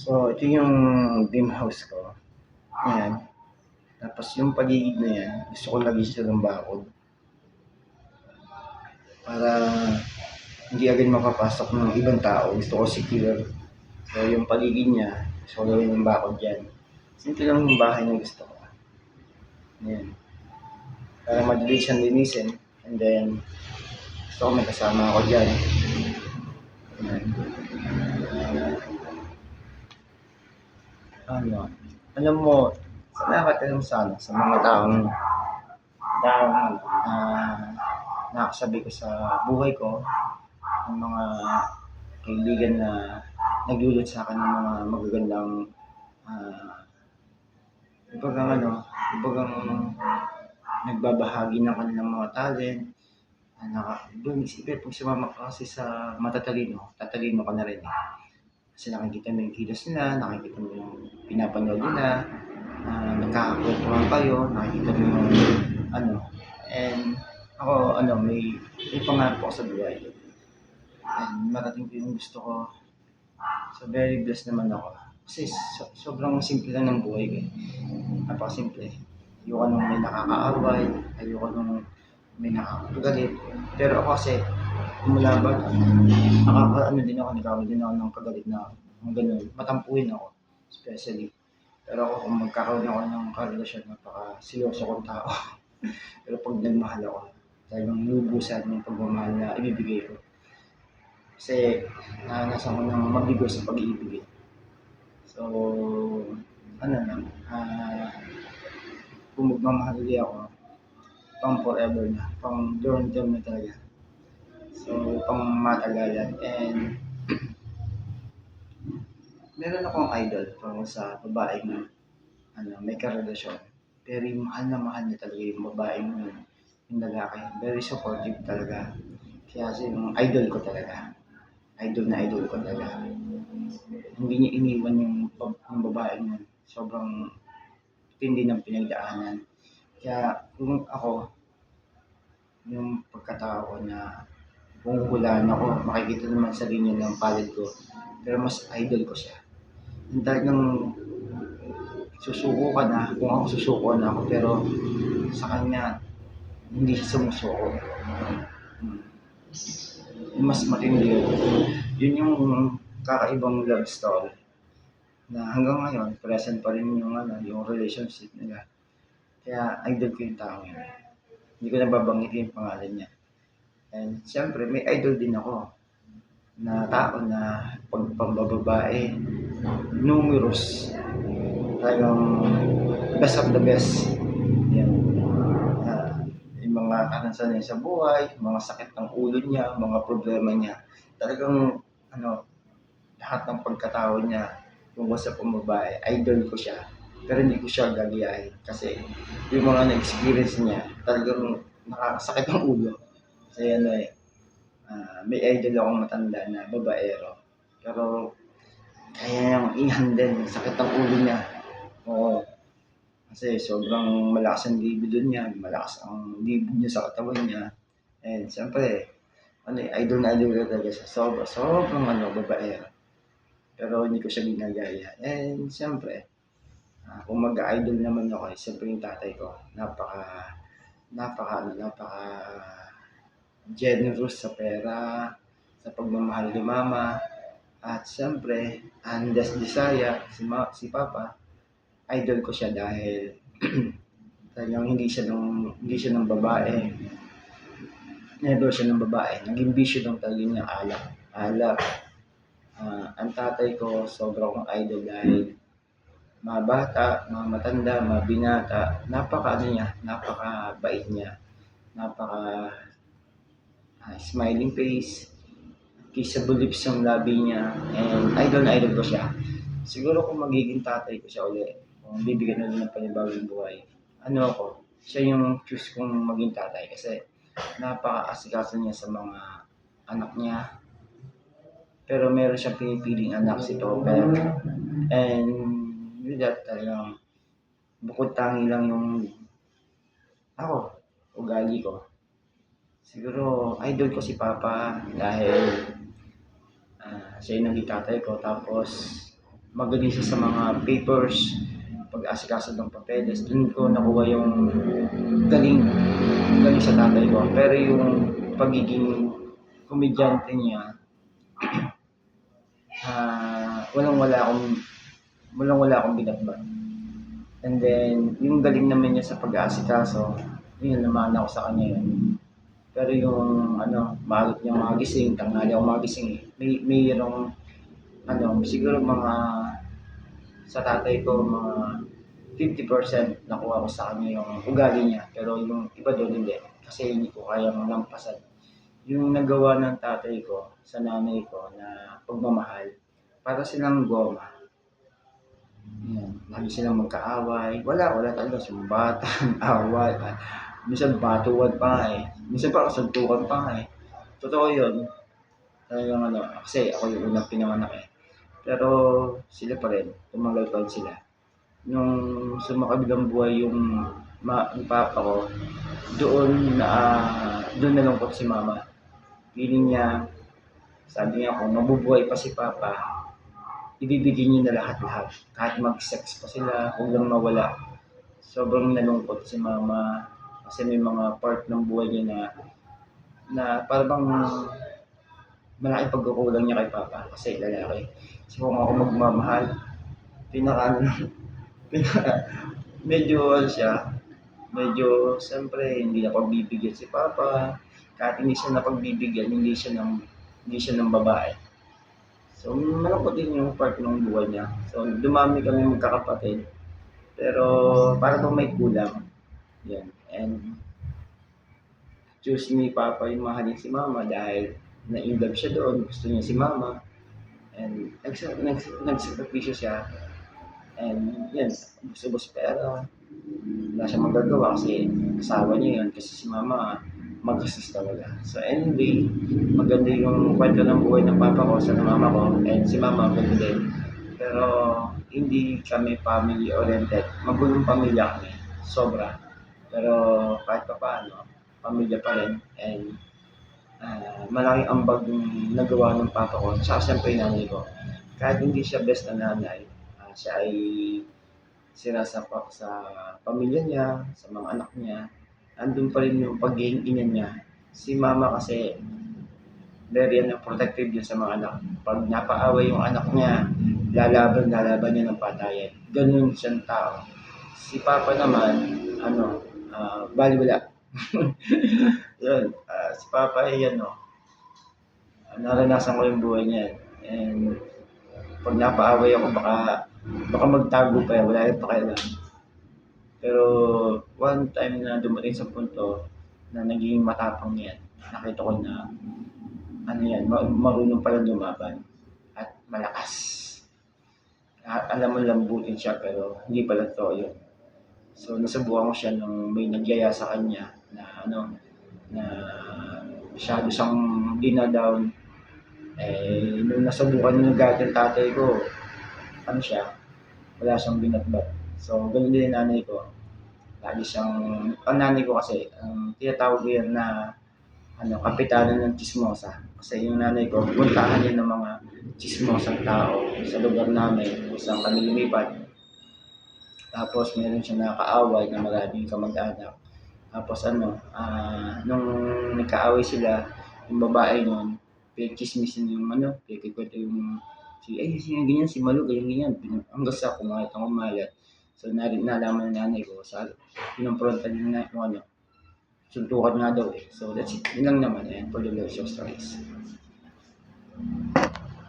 So, ito yung dream house ko. Ayan. Tapos yung paligid na yan, gusto ko lagyan siya ng bakod para hindi agad makapasok ng ibang tao. Gusto ko secure. So, yung paligid niya, gusto ko gawin ng bakod dyan. Simple lang yung bahay na gusto ko. Ayan. Para madali siyang linisin. And then, gusto ko may kasama ako dyan. Ayan. Alam mo, sa nakakatalang sana sa mga taong nakasabi ko sa buhay ko, ang mga kaibigan na naglulot sa akin ng mga magagandang ibagang nagbabahagi ng kanilang mga talent. Doon isipin, pag sumama ka kasi sa matatalino, tatalino ka na rin eh. Kasi nakikita mo yung kilos nila, nakikita mo yung pinapanood nila, nagkakakwentuhan kayo, nakikita mo yung and ako may pangarap ako sa buhay. And marating ko yung gusto ko. So very blessed naman ako. Kasi sobrang simple lang ng buhay ko eh. Napakasimple. Ayoko nung may nakakaaway, ayoko nung may nakakagalit. Pero ako kasi, mula ba, din ako, nagkakaroon din ako ng kagalit na gano'n. Matampuhin ako, especially. Pero ako, kung magkakaroon ako ng karelasyon, napaka-seryoso kong tao. Pero pag nagmahal ako, talagang lubusan yung pagmamahal na ibibigay ko. Kasi nasa ko ng mabigo sa pag-ibig. So, kung magmamahal ako, pang forever na, pang long term na talaga. So, pang matagalan. And meron akong idol tungkol sa babae na may karelasyon. Very mahal na talaga yung babaeng yung lalaki. Very supportive talaga. Kaya yung idol ko talaga. Idol ko talaga. Hindi niya iniwan yung babaeng yun. Sobrang tindi ng pinagdaanan. Kaya kung ako, yung pagkatao ko na kung hulaan ako, makikita naman sa linya ng palad ko. Pero mas idol ko siya. Yung talagang susuko ka na, kung ako susuko na ako, pero sa kanya, hindi siya sumusuko. Mas matindi yun. Yun yung kakaibang love story na hanggang ngayon, present pa rin yung relationship nila. Kaya idol ko yung tao yun. Hindi ko nababanggit yung pangalan niya. And siyempre, may idol din ako na tao na pambababae, numerous, talagang best of the best. Yan. Yung mga karanasan niya sa buhay, mga sakit ng ulo niya, mga problema niya. Talagang, lahat ng pagkatao niya tungkol sa pambabae, idol ko siya. Pero hindi ko siya gagayahin kasi yung mga na-experience niya, talagang nakakasakit ang ulo. Kasi may idol akong matanda na babaero. Pero kaya niyang i-handle, sakit ang ulo niya. Oo. Kasi sobrang malakas ang libido niya, malakas ang libid niya sa katawan niya. And siyempre, idol na idol ko talaga siya. Sobrang babaero. Pero hindi ko siya ginagaya. And siyempre, kung mag-idol naman ako, siyempre yung tatay ko, napaka generous sa pera, sa pagmamahal ni mama, at siyempre, Andas Desaya, si Papa, idol ko siya dahil talagang hindi siya ng babae. Never siya ng babae. Naging bisyo lang talaga niya alak. Ang tatay ko, sobrang idol dahil mabata, matanda, mabinata, napaka-bait niya, smiling face, kissable lips yung labi niya, and idol ko siya. Siguro kung magiging tatay ko siya ulit, kung bibigyan na ng panibagong buhay, siya yung choose kong maging tatay kasi napaka-asikaso niya sa mga anak niya. Pero meron siyang pinipiling anak si Topper. And with that, talagang bukod tangi lang yung ugali ko. Siguro, idol ko si Papa dahil siya yung naging tatay ko. Tapos, magaling siya sa mga papers, pag-asikaso ng papeles. Doon ko nakuha yung galing, galing sa tatay ko. Pero yung pagiging komedyante niya, walang wala akong binatbat. And then, yung galing naman niya sa pag-aasikaso, yun naman ako sa kanya yun. Pero yung maaga niya magising, tanghali ako magising, mayroong siguro mga sa tatay ko mga 50% nakuha ko sa kanya yung ugali niya. Pero yung iba doon hindi. Kasi hindi ko kayang lampasan. Yung nagawa ng tatay ko sa nanay ko na pagmamahal, para silang goma. Yan. Lagi silang magkaaway. Wala talaga sumbatan, away. Minsan batuan pa nga eh. Minsan pa kasuntukan pa nga eh. Totoo yun. Talagang kasi ako yung unang pinanganak eh. Pero sila pa rin, tumagal pa rin sila. Nung sumakabilang buhay yung papa ko, doon nalungkot si mama. Feeling niya, sabi niya kung mabubuhay pa si papa, ibibigay niyo na lahat-lahat. Kahit mag-sex pa sila, huwag lang mawala. Sobrang nalungkot si mama kasi may mga part ng buhay niya na parang malaki pagkukulang niya kay papa kasi lalaki. So kung ako magmamahal, pinaka medyo siya, medyo siyempre hindi na pagbibigyan si papa. Kahit hindi siya napagbibigyan, hindi siya ng babae. So malungkot din yung part ng buhay niya. So dumami kami magkakapatid. Pero para bang may kulang. Yan. And choose ni papa yung mahalin si mama dahil na-inlove siya doon. Gusto niya si mama. And nagsakripisyo siya. And yan, gusto pera. Wala siyang magagawa kasi asawa niya yun. Kasi si mama, mag-assist talaga. So anyway, maganda yung kwento ng buhay ng papa ko sa mama ko. And si mama, maganda din. Pero hindi kami family-oriented. Magulong pamilya kami. Sobra. Pero kahit pa paano, pamilya pa rin. And malaking ambag yung nagawa ng papa ko. Tsaka siyempre yung nanay ko. Kahit hindi siya best na nanay, siya ay sinasapak sa pamilya niya, sa mga anak niya. Andun pa rin yung pagiging ina niya. Si mama kasi very protective yun sa mga anak. Pag napaaway yung anak niya, lalaban niya ng patayan. Ganun siyang tao. Si papa naman, baliwala. Yun, si papa ay naranasan ko yung buhay niya. And pag napaaway ako, baka magtago pa yan, wala yung pakialam. Pero one time na dumating sa punto na naging matapang yan, nakita ko na marunong pala lumaban at malakas. Alam mo lambutin siya pero hindi pala to yun. So nasubukan ko siya nung may nagyaya sa kanya na na masyado siyang dinadown. Nung nasubukan ng galit ng tatay ko, wala siyang binatbat. So ganun din yung nanay ko. Lagi siyang, ang nanay ko kasi, tinatawag ko yan na kapitanan ng chismosa. Kasi yung nanay ko, puntahan niya ng mga chismosang tao sa lugar namin kung saan kami lumipat. Tapos meron siya nakaaway na maraming kamag-anak. Tapos nung nagkaaway sila, yung babae nun, pinagchismisin yung pinagkikwento yung ganyan, si Malu, ganyan. Hanggang sa kumalit ang kumalat. So nalaman ng nanay ko, pinumpronta niya na yung suntukan nga daw eh. So that's it. Yun lang naman. And for the love of stories.